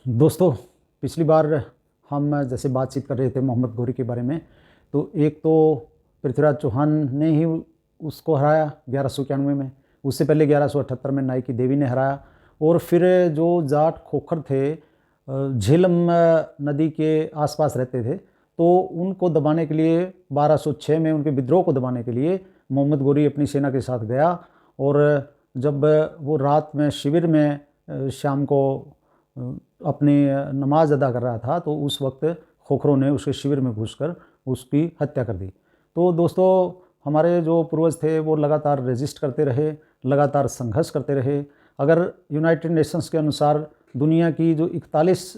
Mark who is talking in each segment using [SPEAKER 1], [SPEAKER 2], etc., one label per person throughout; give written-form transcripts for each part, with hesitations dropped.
[SPEAKER 1] दोस्तों, पिछली बार हम जैसे बातचीत कर रहे थे मोहम्मद घोरी के बारे में, तो एक तो पृथ्वीराज चौहान ने ही उसको हराया 1191 में। उससे पहले 1178 में नाई की देवी ने हराया। और फिर जो जाट खोखर थे, झेलम नदी के आसपास रहते थे, तो उनको दबाने के लिए 1206 में उनके विद्रोह को दबाने के लिए मोहम्मद घोरी अपनी सेना के साथ गया। और जब वो रात में शिविर में शाम को अपनी नमाज अदा कर रहा था, तो उस वक्त खोखरों ने उसके शिविर में घुसकर उसकी हत्या कर दी। तो दोस्तों, हमारे जो पूर्वज थे वो लगातार रेजिस्ट करते रहे, लगातार संघर्ष करते रहे। अगर यूनाइटेड नेशंस के अनुसार दुनिया की जो 41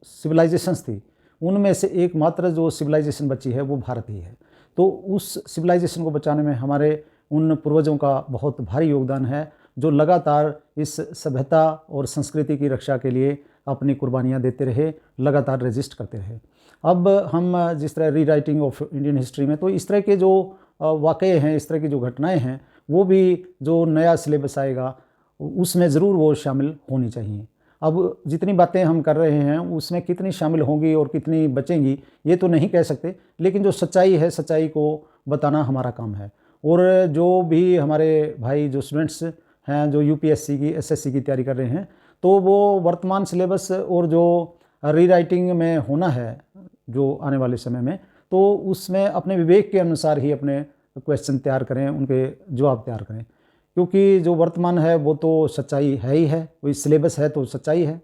[SPEAKER 1] सिविलाइजेशंस थी, उनमें से एकमात्र जो सिविलाइजेशन बची है वो भारत ही है। तो उस सिविलाइजेशन को बचाने में हमारे उन पूर्वजों का बहुत भारी योगदान है, जो लगातार इस सभ्यता और संस्कृति की रक्षा के लिए अपनी कुर्बानियाँ देते रहे, लगातार रेजिस्ट करते रहे। अब हम जिस तरह रीराइटिंग ऑफ इंडियन हिस्ट्री में, तो इस तरह के जो वाक़ये हैं, इस तरह की जो घटनाएं हैं, वो भी जो नया सिलेबस आएगा उसमें ज़रूर वो शामिल होनी चाहिए। अब जितनी बातें हम कर रहे हैं उसमें कितनी शामिल होंगी और कितनी बचेंगी ये तो नहीं कह सकते, लेकिन जो सच्चाई है, सच्चाई को बताना हमारा काम है। और जो भी हमारे भाई जो स्टूडेंट्स हैं, जो यूपीएससी की, एसएससी की तैयारी कर रहे हैं, तो वो वर्तमान सिलेबस और जो रीराइटिंग में होना है जो आने वाले समय में, तो उसमें अपने विवेक के अनुसार ही अपने क्वेश्चन तैयार करें, उनके जवाब तैयार करें। क्योंकि जो वर्तमान है वो तो सच्चाई है ही है, वही सिलेबस है तो सच्चाई है।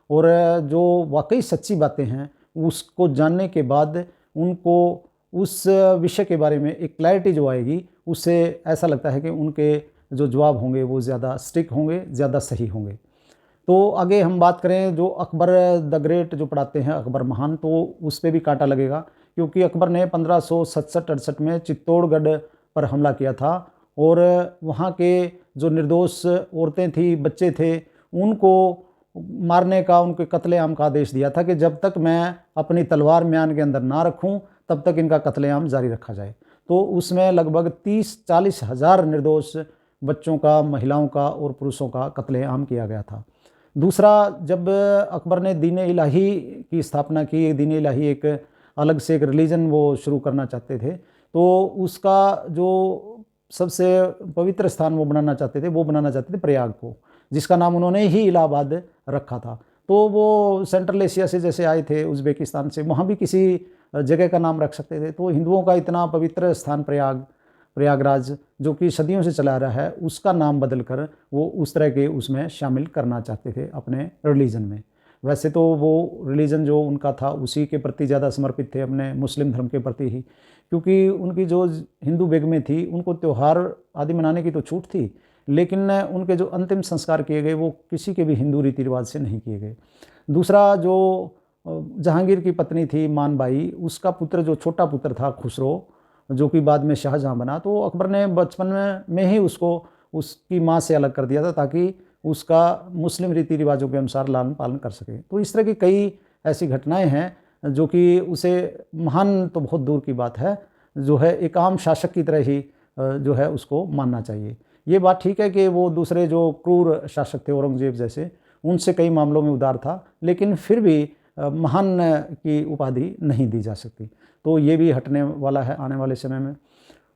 [SPEAKER 1] और जो वाकई सच्ची बातें हैं उसको जानने के बाद उनको उस विषय के बारे में एक क्लैरिटी जो आएगी, उससे ऐसा लगता है कि उनके जो जवाब होंगे वो ज़्यादा स्टिक होंगे, ज़्यादा सही होंगे। तो आगे हम बात करें जो अकबर द ग्रेट जो पढ़ाते हैं, अकबर महान, तो उस पर भी कांटा लगेगा। क्योंकि अकबर ने 1567-68 में चित्तौड़गढ़ पर हमला किया था और वहाँ के जो निर्दोष औरतें थी, बच्चे थे, उनको मारने का, उनके कत्लेआम का आदेश दिया था कि जब तक मैं अपनी तलवार म्यान के अंदर ना रखूं तब तक इनका कत्लेआम जारी रखा जाए। तो उसमें लगभग 30-40 हज़ार निर्दोष बच्चों का, महिलाओं का और पुरुषों का कत्लेआम किया गया था। दूसरा, जब अकबर ने दीन इलाही की स्थापना की, दीन इलाही एक अलग से एक रिलीजन वो शुरू करना चाहते थे, तो उसका जो सबसे पवित्र स्थान वो बनाना चाहते थे, वो बनाना चाहते थे प्रयाग को, जिसका नाम उन्होंने ही इलाहाबाद रखा था। तो वो सेंट्रल एशिया से जैसे आए थे, उज़्बेकिस्तान से, वहाँ भी किसी जगह का नाम रख सकते थे। तो हिंदुओं का इतना पवित्र स्थान प्रयागराज, जो कि सदियों से चला रहा है, उसका नाम बदलकर वो उस तरह के उसमें शामिल करना चाहते थे अपने रिलीजन में। वैसे तो वो रिलीजन जो उनका था उसी के प्रति ज़्यादा समर्पित थे, अपने मुस्लिम धर्म के प्रति ही। क्योंकि उनकी जो हिंदू बेगमें थी, उनको त्यौहार आदि मनाने की तो छूट थी, लेकिन उनके जो अंतिम संस्कार किए गए वो किसी के भी हिंदू रीति रिवाज से नहीं किए गए। दूसरा, जो जहांगीर की पत्नी थी मानबाई, उसका पुत्र, जो छोटा पुत्र था खुसरो, जो कि बाद में शाहजहां बना, तो अकबर ने बचपन में ही उसको उसकी माँ से अलग कर दिया था, ताकि उसका मुस्लिम रीति रिवाजों के अनुसार लालन पालन कर सके। तो इस तरह की कई ऐसी घटनाएं हैं जो कि उसे महान तो बहुत दूर की बात है, जो है एक आम शासक की तरह ही जो है उसको मानना चाहिए। ये बात ठीक है कि वो दूसरे जो क्रूर शासक थे, औरंगजेब जैसे, उनसे कई मामलों में उदार था, लेकिन फिर भी महान की उपाधि नहीं दी जा सकती। तो ये भी हटने वाला है आने वाले समय में।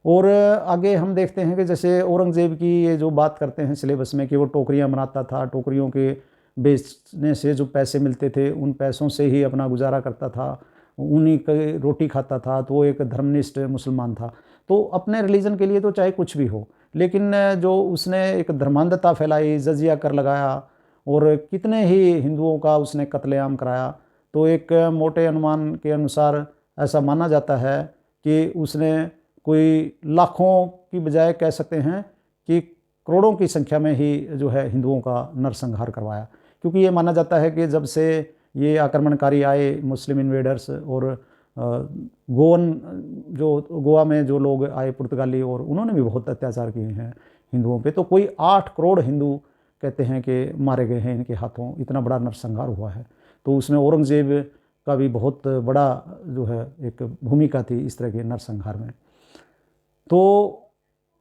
[SPEAKER 1] और आगे हम देखते हैं कि जैसे औरंगज़ेब की ये जो बात करते हैं सिलेबस में, कि वो टोकरियां बनाता था, टोकरियों के बेचने से जो पैसे मिलते थे उन पैसों से ही अपना गुजारा करता था, उन्हीं की रोटी खाता था। तो वो एक धर्मनिष्ठ मुसलमान था। तो अपने रिलीजन के लिए तो चाहे कुछ भी हो, लेकिन जो उसने एक धर्मांधता फैलाई, जजिया कर लगाया और कितने ही हिंदुओं का उसने कत्लेआम कराया। तो एक मोटे अनुमान के अनुसार ऐसा माना जाता है कि उसने कोई लाखों की बजाय कह सकते हैं कि करोड़ों की संख्या में ही जो है हिंदुओं का नरसंहार करवाया। क्योंकि ये माना जाता है कि जब से ये आक्रमणकारी आए मुस्लिम इन्वेडर्स, और गोवन जो गोवा में जो लोग आए पुर्तगाली, और उन्होंने भी बहुत अत्याचार किए हैं हिंदुओं पे, तो कोई 8 करोड़ हिंदू कहते हैं कि मारे गए हैं इनके हाथों, इतना बड़ा नरसंहार हुआ है। तो उसमें औरंगज़ेब का भी बहुत बड़ा जो है एक भूमिका थी इस तरह के नरसंहार में। तो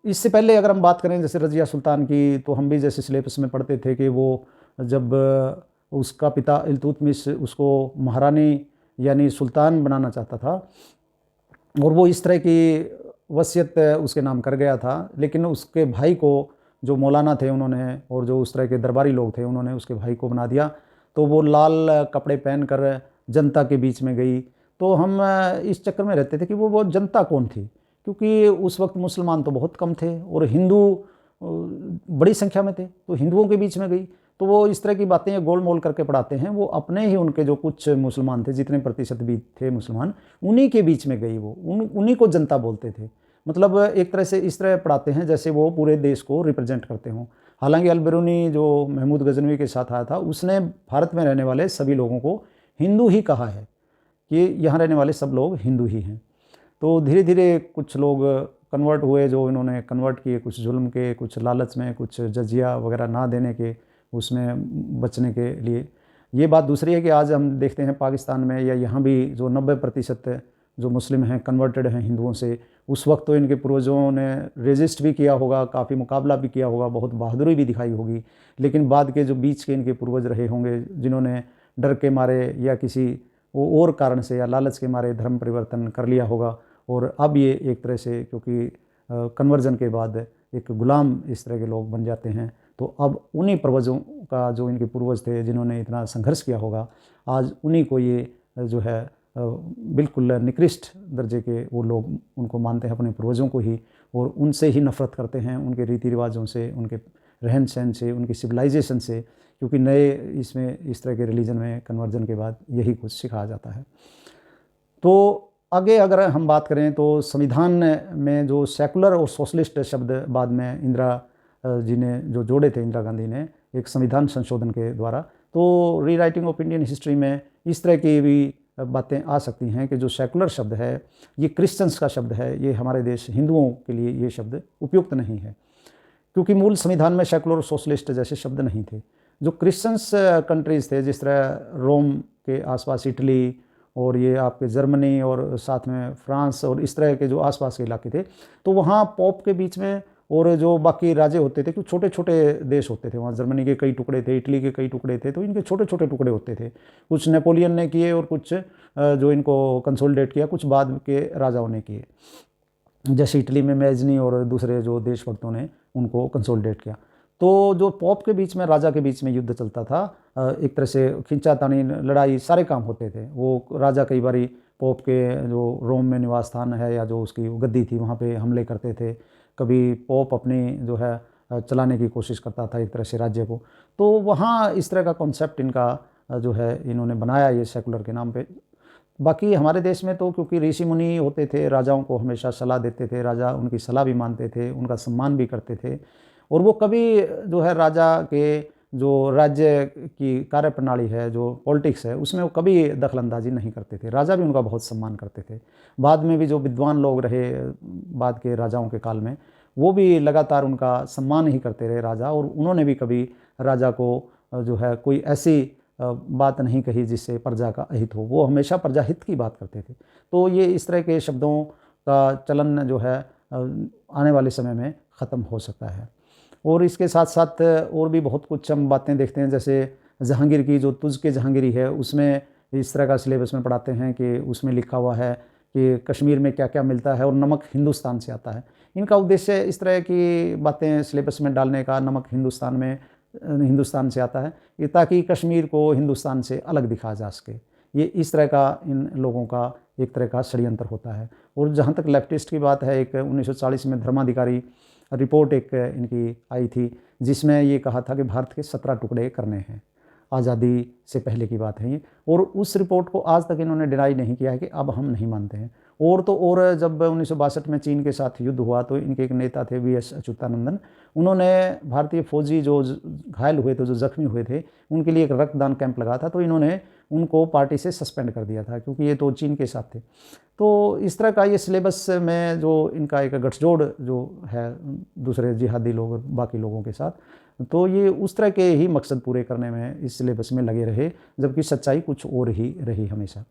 [SPEAKER 1] इससे पहले अगर हम बात करें जैसे रज़िया सुल्तान की, तो हम भी जैसे सिलेबस में पढ़ते थे कि वो जब उसका पिता इल्तुतमिश उसको महारानी यानी सुल्तान बनाना चाहता था, और वो इस तरह की वसीयत उसके नाम कर गया था। लेकिन उसके भाई को, जो मौलाना थे उन्होंने, और जो उस तरह के दरबारी लोग थे, उन्होंने उसके भाई को बना दिया। तो वो लाल कपड़े पहनकर जनता के बीच में गई। तो हम इस चक्कर में रहते थे कि वो जनता कौन थी, क्योंकि उस वक्त मुसलमान तो बहुत कम थे और हिंदू बड़ी संख्या में थे, तो हिंदुओं के बीच में गई। तो वो इस तरह की बातें गोल मोल करके पढ़ाते हैं। वो अपने ही उनके जो कुछ मुसलमान थे, जितने प्रतिशत भी थे मुसलमान, उन्हीं के बीच में गई। वो उन्हीं को जनता बोलते थे। मतलब एक तरह से इस तरह पढ़ाते हैं जैसे वो पूरे देश को रिप्रेजेंट करते हों। हालांकि अल-बिरूनी जो महमूद गजनवी के साथ आया था, उसने भारत में रहने वाले सभी लोगों को हिंदू ही कहा है, कि यहाँ रहने वाले सब लोग हिंदू ही हैं। तो धीरे धीरे कुछ लोग कन्वर्ट हुए, जो इन्होंने कन्वर्ट किए, कुछ जुल्म के, कुछ लालच में, कुछ जजिया वगैरह ना देने के, उसमें बचने के लिए। ये बात दूसरी है कि आज हम देखते हैं पाकिस्तान में या यहाँ भी जो 90% जो मुस्लिम हैं कन्वर्टेड हैं हिंदुओं से। उस वक्त तो इनके पूर्वजों ने रेजिस्ट भी किया होगा, काफ़ी मुकाबला भी किया होगा, बहुत बहादुरी भी दिखाई होगी। लेकिन बाद के जो बीच के इनके पूर्वज रहे होंगे, जिन्होंने डर के मारे या किसी और कारण से या लालच के मारे धर्म परिवर्तन कर लिया होगा, और अब ये एक तरह से, क्योंकि कन्वर्जन के बाद एक गुलाम इस तरह के लोग बन जाते हैं, तो अब उन्हीं पूर्वजों का, जो इनके पूर्वज थे जिन्होंने इतना संघर्ष किया होगा, आज उन्हीं को ये जो है बिल्कुल निकृष्ट दर्जे के वो लोग उनको मानते हैं, अपने पूर्वजों को ही, और उनसे ही नफ़रत करते हैं, उनके रीति रिवाजों से, उनके रहन सहन से, उनकी सिविलाइजेशन से। क्योंकि नए इसमें इस तरह के रिलीजन में कन्वर्जन के बाद यही कुछ सिखाया जाता है। तो आगे अगर हम बात करें तो संविधान में जो सेकुलर और सोशलिस्ट शब्द बाद में इंदिरा जी ने जो जोड़े थे, इंदिरा गांधी ने, एक संविधान संशोधन के द्वारा, तो रीराइटिंग ऑफ इंडियन हिस्ट्री में इस तरह की भी बातें आ सकती हैं कि जो सेकुलर शब्द है ये क्रिश्चियंस का शब्द है, ये हमारे देश हिंदुओं के लिए ये शब्द उपयुक्त नहीं है, क्योंकि मूल संविधान में सेकुलर और सोशलिस्ट जैसे शब्द नहीं थे। जो क्रिश्चियंस कंट्रीज़ थे, जिस तरह रोम के आसपास इटली और ये आपके जर्मनी और साथ में फ्रांस और इस तरह के जो आसपास के इलाके थे, तो वहाँ पोप के बीच में और जो बाकी राज्य होते थे, क्योंकि छोटे छोटे देश होते थे, वहाँ जर्मनी के कई टुकड़े थे, इटली के कई टुकड़े थे, तो इनके छोटे छोटे टुकड़े होते थे। कुछ नेपोलियन ने किए और कुछ जो इनको कंसोलिडेट किया, कुछ बाद के राजाओं ने किए। जैसे इटली में मैजनी और दूसरे जो देशभक्तों ने उनको कंसोलिडेट किया। तो जो पोप के बीच में, राजा के बीच में युद्ध चलता था, एक तरह से खींचातानी, लड़ाई, सारे काम होते थे। वो राजा कई बारी पोप के जो रोम में निवास स्थान है या जो उसकी गद्दी थी वहाँ पे हमले करते थे। कभी पोप अपनी जो है चलाने की कोशिश करता था एक तरह से राज्य को। तो वहाँ इस तरह का कॉन्सेप्ट इनका जो है इन्होंने बनाया ये सेकुलर के नाम पे। बाकी हमारे देश में तो क्योंकि ऋषि मुनि होते थे, राजाओं को हमेशा सलाह देते थे, राजा उनकी सलाह भी मानते थे, उनका सम्मान भी करते थे, और वो कभी जो है राजा के जो राज्य की कार्य प्रणाली है, जो पॉलिटिक्स है, उसमें वो कभी दखलंदाजी नहीं करते थे। राजा भी उनका बहुत सम्मान करते थे। बाद में भी जो विद्वान लोग रहे बाद के राजाओं के काल में, वो भी लगातार उनका सम्मान ही करते रहे राजा, और उन्होंने भी कभी राजा को जो है कोई ऐसी बात नहीं कही जिससे प्रजा का अहित हो। वो हमेशा प्रजा हित की बात करते थे। तो ये इस तरह के शब्दों का चलन जो है आने वाले समय में ख़त्म हो सकता है। और इसके साथ साथ और भी बहुत कुछ हम बातें देखते हैं, जैसे जहांगीर की जो तुझ के जहांगीरी है, उसमें इस तरह का सिलेबस में पढ़ाते हैं कि उसमें लिखा हुआ है कि कश्मीर में क्या क्या मिलता है और नमक हिंदुस्तान से आता है। इनका उद्देश्य इस तरह की बातें सिलेबस में डालने का, नमक हिंदुस्तान से आता है, ये ताकि कश्मीर को हिंदुस्तान से अलग दिखाया जा सके। ये इस तरह का इन लोगों का एक तरह का षड्यंत्र होता है। और जहाँ तक लेफ्टिस्ट की बात है, एक 1940 में धर्माधिकारी रिपोर्ट एक इनकी आई थी, जिसमें ये कहा था कि भारत के 17 टुकड़े करने हैं। आज़ादी से पहले की बात है ये, और उस रिपोर्ट को आज तक इन्होंने डिनाई नहीं किया है कि अब हम नहीं मानते हैं। और तो और जब 1962 में चीन के साथ युद्ध हुआ तो इनके एक नेता थे वीएस अच्युतानंदन, उन्होंने भारतीय फौजी जो घायल हुए थे, जो जख्मी हुए थे, उनके लिए एक रक्तदान कैंप लगा था, तो इन्होंने उनको पार्टी से सस्पेंड कर दिया था, क्योंकि ये तो चीन के साथ थे। तो इस तरह का ये सिलेबस में जो इनका एक गठजोड़ जो है दूसरे जिहादी लोग और बाकी लोगों के साथ, तो ये उस तरह के ही मकसद पूरे करने में इस सिलेबस में लगे रहे, जबकि सच्चाई कुछ और ही रही हमेशा।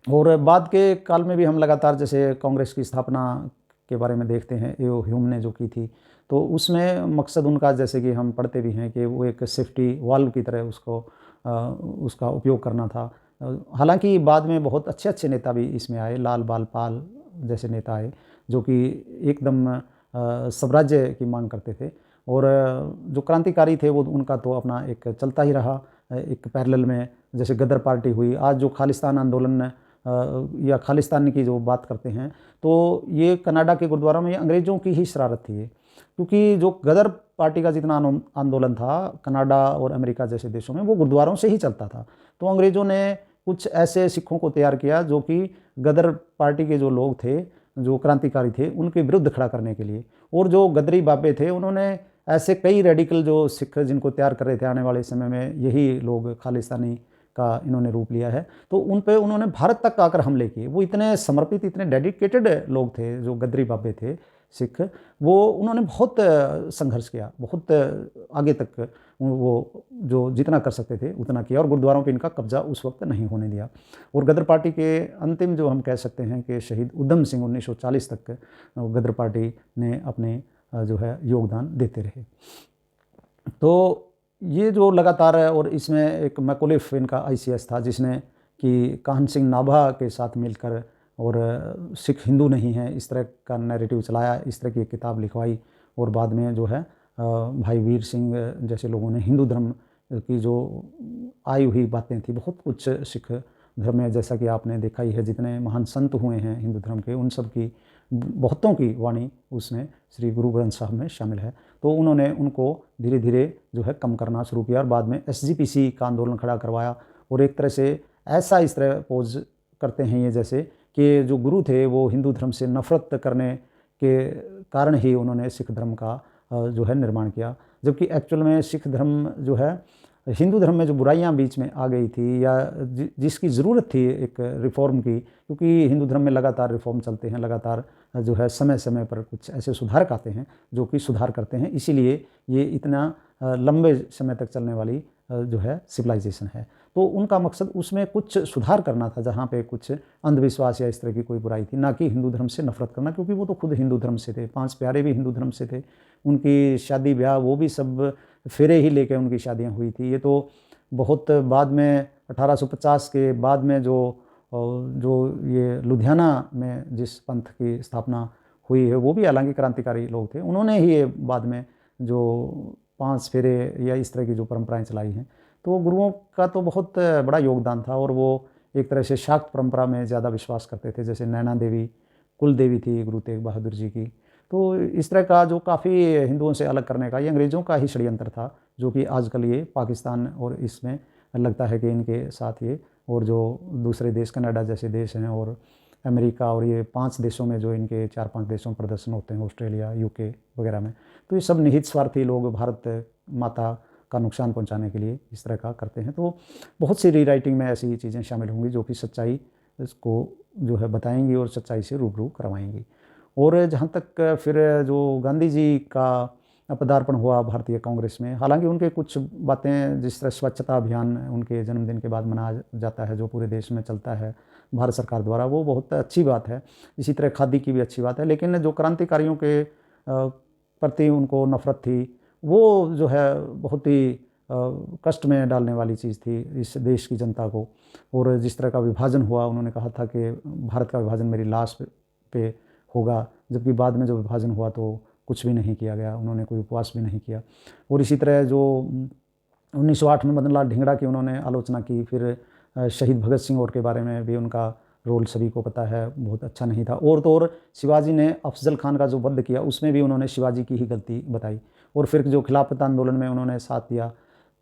[SPEAKER 1] और बाद के काल में भी हम लगातार, जैसे कांग्रेस की स्थापना के बारे में देखते हैं, एओ ह्यूम ने जो की थी, तो उसमें मकसद उनका, जैसे कि हम पढ़ते भी हैं, कि वो एक सेफ्टी वाल्व की तरह उसका उपयोग करना था। हालांकि बाद में बहुत अच्छे अच्छे नेता भी इसमें आए, लाल बाल पाल जैसे नेता आए, जो कि एकदम स्वराज्य की मांग करते थे। और जो क्रांतिकारी थे वो उनका तो अपना एक चलता ही रहा, एक पैरेलल में। जैसे गदर पार्टी हुई, आज जो खालिस्तान आंदोलन या खालिस्तान की जो बात करते हैं, तो ये कनाडा के गुरुद्वारा में ये अंग्रेज़ों की ही शरारत थी ये, क्योंकि जो गदर पार्टी का जितना आंदोलन था कनाडा और अमेरिका जैसे देशों में, वो गुरुद्वारों से ही चलता था। तो अंग्रेज़ों ने कुछ ऐसे सिखों को तैयार किया जो कि गदर पार्टी के जो लोग थे, जो क्रांतिकारी थे, उनके विरुद्ध खड़ा करने के लिए। और जो गदरी बाबे थे, उन्होंने ऐसे कई रेडिकल जो सिख जिनको तैयार कर रहे थे, आने वाले समय में यही लोग खालिस्तानी का इन्होंने रूप लिया है, तो उन पे उन्होंने भारत तक आकर हमले किए। वो इतने समर्पित, इतने डेडिकेटेड लोग थे जो गदरी बाबे थे सिख, वो उन्होंने बहुत संघर्ष किया, बहुत आगे तक वो जो जितना कर सकते थे उतना किया, और गुरुद्वारों पे इनका कब्जा उस वक्त नहीं होने दिया। और गदर पार्टी के अंतिम जो हम कह सकते हैं कि शहीद उधम सिंह 1940 तक गदर पार्टी ने अपने जो है योगदान देते रहे। तो ये जो लगातार है, और इसमें एक मैकोलिफ इनका ICS था, जिसने कि काहन सिंह नाभा के साथ मिलकर और सिख हिंदू नहीं है इस तरह का नैरेटिव चलाया, इस तरह की एक किताब लिखवाई। और बाद में जो है भाई वीर सिंह जैसे लोगों ने हिंदू धर्म की जो आई हुई बातें थी, बहुत कुछ सिख धर्म में, जैसा कि आपने देखा ही है, जितने महान संत हुए हैं हिंदू धर्म के, उन सब की बहुतों की वाणी उसमें श्री गुरु ग्रंथ साहब में शामिल है। तो उन्होंने उनको धीरे धीरे जो है कम करना शुरू किया, और बाद में SGPC का आंदोलन खड़ा करवाया। और एक तरह से ऐसा इस तरह पोज करते हैं ये, जैसे कि जो गुरु थे वो हिंदू धर्म से नफरत करने के कारण ही उन्होंने सिख धर्म का जो है निर्माण किया, जबकि एक्चुअल में सिख धर्म जो है हिंदू धर्म में जो बुराइयां बीच में आ गई थी, या जिसकी ज़रूरत थी एक रिफॉर्म की, क्योंकि हिंदू धर्म में लगातार रिफॉर्म चलते हैं, लगातार जो है समय समय पर कुछ ऐसे सुधारक आते हैं जो कि सुधार करते हैं, इसीलिए ये इतना लंबे समय तक चलने वाली जो है सिविलाइजेशन है। तो उनका मकसद उसमें कुछ सुधार करना था, जहाँ पे कुछ अंधविश्वास या इस तरह की कोई बुराई थी, ना कि हिंदू धर्म से नफरत करना, क्योंकि वो तो खुद हिंदू धर्म से थे, 5 प्यारे भी हिंदू धर्म से थे, उनकी शादी ब्याह वो भी सब फेरे ही लेके उनकी शादियां हुई थी। ये तो बहुत बाद में 1850 के बाद में जो ये लुधियाना में जिस पंथ की स्थापना हुई है, वो भी हालांकि क्रांतिकारी लोग थे, उन्होंने ही ये बाद में जो 5 फेरे या इस तरह की जो परंपराएं चलाई हैं। तो गुरुओं का तो बहुत बड़ा योगदान था, और वो एक तरह से शाक्त परंपरा में ज़्यादा विश्वास करते थे, जैसे नैना देवी कुल देवी थी गुरु तेग बहादुर जी की। तो इस तरह का जो काफ़ी हिंदुओं से अलग करने का ये अंग्रेज़ों का ही षड्यंत्र था, जो कि आजकल ये पाकिस्तान और इसमें लगता है कि इनके साथ ये, और जो दूसरे देश कनाडा जैसे देश हैं और अमेरिका, और ये 5 देशों में जो इनके 4-5 देशों में प्रदर्शन होते हैं, ऑस्ट्रेलिया UK वगैरह में, तो ये सब निहित स्वार्थी लोग भारत माता का नुकसान पहुंचाने के लिए इस तरह का करते हैं। तो बहुत सी रीराइटिंग में ऐसी चीज़ें शामिल होंगी जो कि सच्चाई इसको जो है बताएंगी और सच्चाई से रूबरू करवाएंगी। और जहाँ तक फिर जो गांधी जी का पदार्पण हुआ भारतीय कांग्रेस में, हालांकि उनके कुछ बातें, जिस तरह स्वच्छता अभियान उनके जन्मदिन के बाद मनाया जाता है, जो पूरे देश में चलता है भारत सरकार द्वारा, वो बहुत अच्छी बात है। इसी तरह खादी की भी अच्छी बात है, लेकिन जो क्रांतिकारियों के प्रति उनको नफरत थी, वो जो है बहुत ही कष्ट में डालने वाली चीज़ थी इस देश की जनता को। और जिस तरह का विभाजन हुआ, उन्होंने कहा था कि भारत का विभाजन मेरी लाश पे होगा, जबकि बाद में जो विभाजन हुआ तो कुछ भी नहीं किया गया, उन्होंने कोई उपवास भी नहीं किया। और इसी तरह जो 1908 में मदन लाल ढींगरा की उन्होंने आलोचना की, फिर शहीद भगत सिंह और के बारे में भी उनका रोल सभी को पता है, बहुत अच्छा नहीं था। और तो और शिवाजी ने अफजल खान का जो वध किया, उसमें भी उन्होंने शिवाजी की ही गलती बताई। और फिर जो खिलाफत आंदोलन में उन्होंने साथ दिया,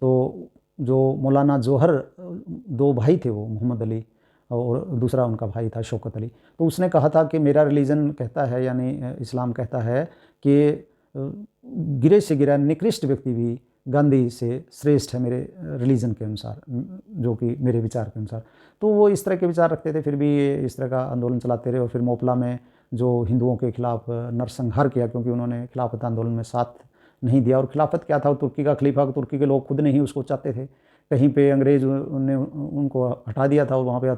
[SPEAKER 1] तो जो मौलाना जौहर, 2 भाई थे वो, मोहम्मद अली और दूसरा उनका भाई था शौकत अली, तो उसने कहा था कि मेरा रिलीजन कहता है, यानी इस्लाम कहता है कि गिरे से गिरा निकृष्ट व्यक्ति भी गांधी से श्रेष्ठ है मेरे रिलीजन के अनुसार, जो कि मेरे विचार के अनुसार। तो वो इस तरह के विचार रखते थे, फिर भी इस तरह का आंदोलन चलाते रहे। और फिर मोपला में जो हिंदुओं के खिलाफ नरसंहार किया, क्योंकि उन्होंने खिलाफत आंदोलन में साथ नहीं दिया। और खिलाफत क्या था, तुर्की का खलीफा, तुर्की के लोग खुद नहीं उसको चाहते थे, कहीं पे अंग्रेज़ ने उनको हटा दिया था और वहाँ पे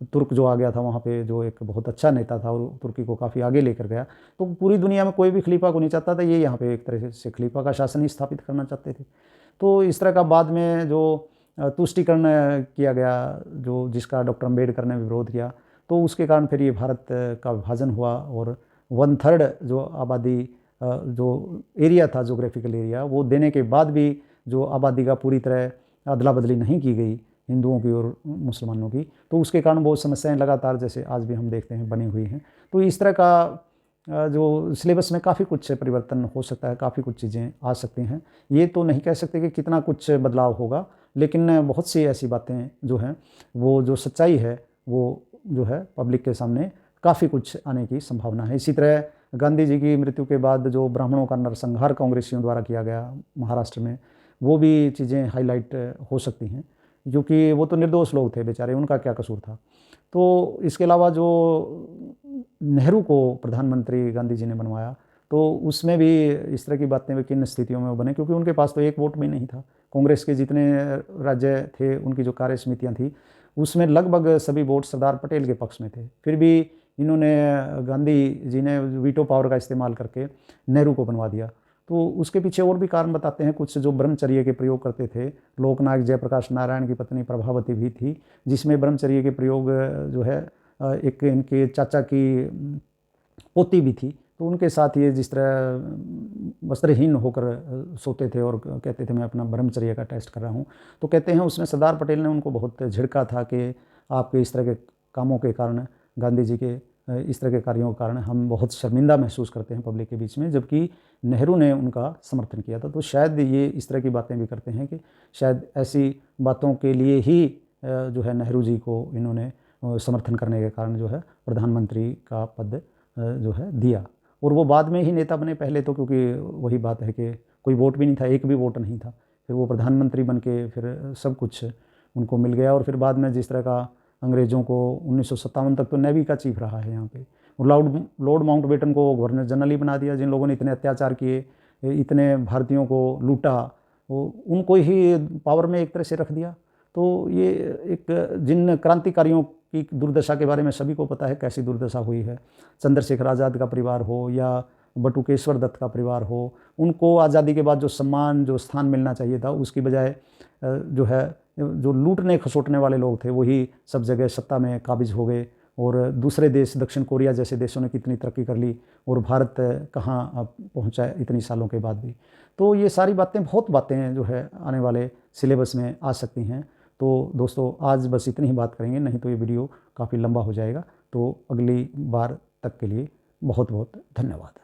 [SPEAKER 1] तुर्क जो आ गया था वहाँ पे, जो एक बहुत अच्छा नेता था और तुर्की को काफ़ी आगे लेकर गया। तो पूरी दुनिया में कोई भी खलीफा को नहीं चाहता था, ये यहाँ पे एक तरह से खलीफा का शासन ही स्थापित करना चाहते थे। तो इस तरह का बाद में जो तुष्टीकरण किया गया, जो जिसका डॉक्टर अम्बेडकर ने विरोध किया, तो उसके कारण फिर ये भारत का विभाजन हुआ और 1/3 जो आबादी जो एरिया था, जोग्राफिकल एरिया, वो देने के बाद भी जो आबादी का पूरी तरह अदला बदली नहीं की गई हिंदुओं की और मुसलमानों की, तो उसके कारण बहुत समस्याएं लगातार जैसे आज भी हम देखते हैं बनी हुई हैं। तो इस तरह का जो सिलेबस में काफ़ी कुछ परिवर्तन हो सकता है, काफ़ी कुछ चीज़ें आ सकती हैं। ये तो नहीं कह सकते कि कितना कुछ बदलाव होगा, लेकिन बहुत सी ऐसी बातें जो हैं, वो जो सच्चाई है वो जो है पब्लिक के सामने काफ़ी कुछ आने की संभावना है। इसी तरह गांधी जी की मृत्यु के बाद जो ब्राह्मणों का नरसंहार कांग्रेसियों द्वारा किया गया महाराष्ट्र में, वो भी चीज़ें हाईलाइट हो सकती हैं, क्योंकि वो तो निर्दोष लोग थे बेचारे, उनका क्या कसूर था। तो इसके अलावा जो नेहरू को प्रधानमंत्री गांधी जी ने बनवाया, तो उसमें भी इस तरह की बातें किन स्थितियों में वो बने, क्योंकि उनके पास तो एक वोट भी नहीं था। कांग्रेस के जितने राज्य थे, उनकी जो कार्य समितियाँ थी, उसमें लगभग सभी वोट सरदार पटेल के पक्ष में थे। फिर भी इन्होंने, गांधी जी ने वीटो पावर का इस्तेमाल करके नेहरू को बनवा दिया। तो उसके पीछे और भी कारण बताते हैं कुछ, जो ब्रह्मचर्य के प्रयोग करते थे। लोकनायक जयप्रकाश नारायण की पत्नी प्रभावती भी थी, जिसमें ब्रह्मचर्य के प्रयोग जो है एक इनके चाचा की पोती भी थी, तो उनके साथ ये जिस तरह वस्त्रहीन होकर सोते थे और कहते थे मैं अपना ब्रह्मचर्य का टेस्ट कर रहा हूँ, तो कहते हैं उसमें सरदार पटेल ने उनको बहुत झिड़का था कि आपके इस तरह के कामों के कारण, गांधी जी के इस तरह के कार्यों के कारण हम बहुत शर्मिंदा महसूस करते हैं पब्लिक के बीच में, जबकि नेहरू ने उनका समर्थन किया था। तो शायद ये इस तरह की बातें भी करते हैं कि शायद ऐसी बातों के लिए ही जो है नेहरू जी को इन्होंने समर्थन करने के कारण जो है प्रधानमंत्री का पद जो है दिया। और वो बाद में ही नेता बने, पहले तो क्योंकि वही बात है कि कोई वोट भी नहीं था, एक भी वोट नहीं था। फिर वो प्रधानमंत्री बन के फिर सब कुछ उनको मिल गया। और फिर बाद में जिस तरह का अंग्रेज़ों को 1957 तक तो नेवी का चीफ रहा है यहाँ पे, और लॉर्ड माउंटबेटन को गवर्नर जनरल ही बना दिया। जिन लोगों ने इतने अत्याचार किए, इतने भारतीयों को लूटा, वो उनको ही पावर में एक तरह से रख दिया। तो ये एक, जिन क्रांतिकारियों की दुर्दशा के बारे में सभी को पता है कैसी दुर्दशा हुई है। चंद्रशेखर आज़ाद का परिवार हो या बटुकेश्वर दत्त का परिवार हो, उनको आज़ादी के बाद जो सम्मान, जो स्थान मिलना चाहिए था, उसकी बजाय जो है जो लूटने खसोटने वाले लोग थे वही सब जगह सत्ता में काबिज हो गए। और दूसरे देश, दक्षिण कोरिया जैसे देशों ने कितनी तरक्की कर ली, और भारत कहाँ अब पहुँचा इतनी सालों के बाद भी। तो ये सारी बातें, बहुत बातें जो है आने वाले सिलेबस में आ सकती हैं। तो दोस्तों आज बस इतनी ही बात करेंगे, नहीं तो ये वीडियो काफ़ी लंबा हो जाएगा। तो अगली बार तक के लिए बहुत बहुत धन्यवाद।